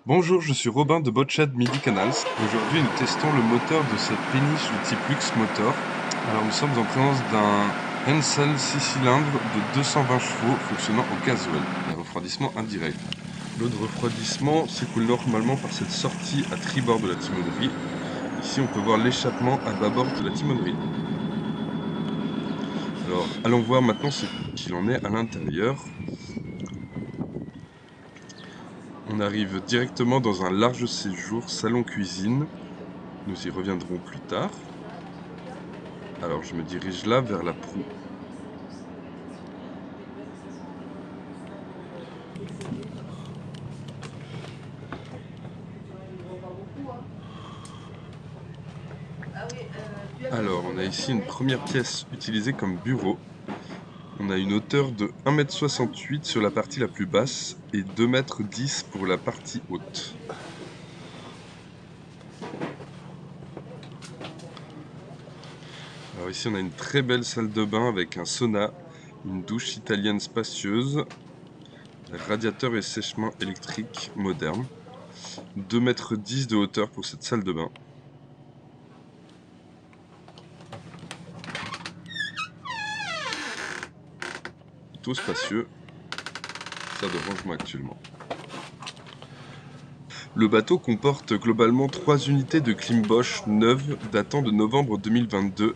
Bonjour, je suis Robin de Botched Midi Canals. Aujourd'hui, nous testons le moteur de cette péniche de type Lux Motor. Alors, nous sommes en présence d'un Hensel 6 cylindres de 220 chevaux fonctionnant au gasoil et refroidissement indirect. L'eau de refroidissement s'écoule normalement par cette sortie à tribord de la timonerie. Ici, on peut voir l'échappement à bâbord de la timonerie. Alors, allons voir maintenant ce qu'il en est à l'intérieur. On arrive directement dans un large séjour salon-cuisine. Nous y reviendrons plus tard. Alors je me dirige là vers la proue. Alors on a ici une première pièce utilisée comme bureau. On a une hauteur de 1,68 m sur la partie la plus basse et 2,10 m pour la partie haute. Alors ici on a une très belle salle de bain avec un sauna, une douche italienne spacieuse, radiateur et sèchement électrique moderne. 2,10 m de hauteur pour cette salle de bain. Plutôt spacieux. Ça de rangement actuellement. Le bateau comporte globalement 3 unités de clim Bosch neuves datant de novembre 2022.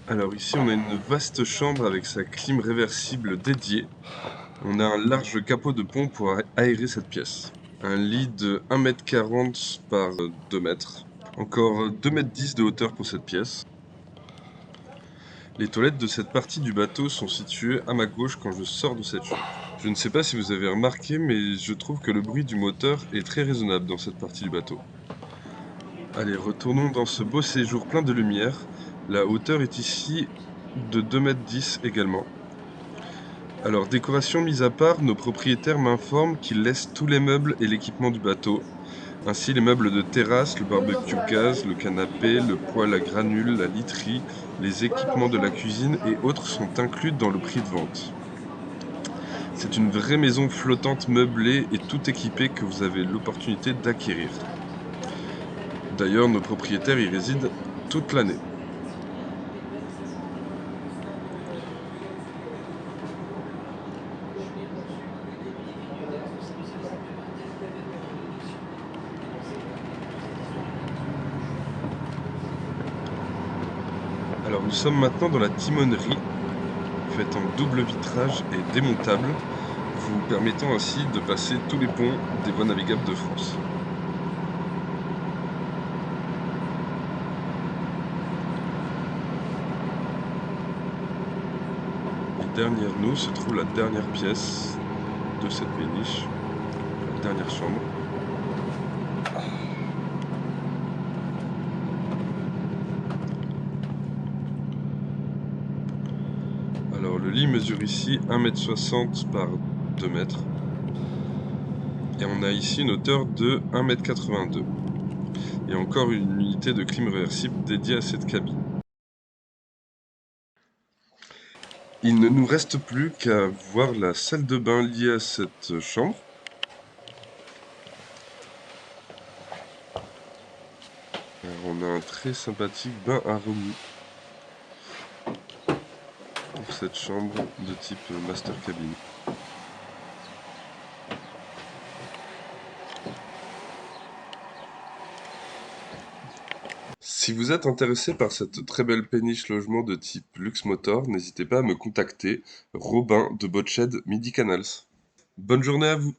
Alors ici on a une vaste chambre avec sa clim réversible dédiée. On a un large capot de pompe pour aérer cette pièce. Un lit de 1,40 m par 2 m. Encore 2,10 m de hauteur pour cette pièce. Les toilettes de cette partie du bateau sont situées à ma gauche quand je sors de cette chambre. Je ne sais pas si vous avez remarqué, mais je trouve que le bruit du moteur est très raisonnable dans cette partie du bateau. Allez, retournons dans ce beau séjour plein de lumière. La hauteur est ici de 2,10 m également. Alors, décoration mise à part, nos propriétaires m'informent qu'ils laissent tous les meubles et l'équipement du bateau. Ainsi, les meubles de terrasse, le barbecue gaz, le canapé, le poêle à granules, la literie, les équipements de la cuisine et autres sont inclus dans le prix de vente. C'est une vraie maison flottante meublée et tout équipée que vous avez l'opportunité d'acquérir. D'ailleurs, nos propriétaires y résident toute l'année. Alors nous sommes maintenant dans la timonerie, faite en double vitrage et démontable, vous permettant ainsi de passer tous les ponts des voies navigables de France. Et derrière nous se trouve la dernière pièce de cette péniche, la dernière chambre. Alors le lit mesure ici 1,60 m par 2 m. Et on a ici une hauteur de 1,82 m. Et encore une unité de clim réversible dédiée à cette cabine. Il ne nous reste plus qu'à voir la salle de bain liée à cette chambre. Alors, on a un très sympathique bain à remous pour cette chambre de type master cabin. Si vous êtes intéressé par cette très belle péniche logement de type Lux Motor, n'hésitez pas à me contacter, Robin de Botched Midi Canals. Bonne journée à vous!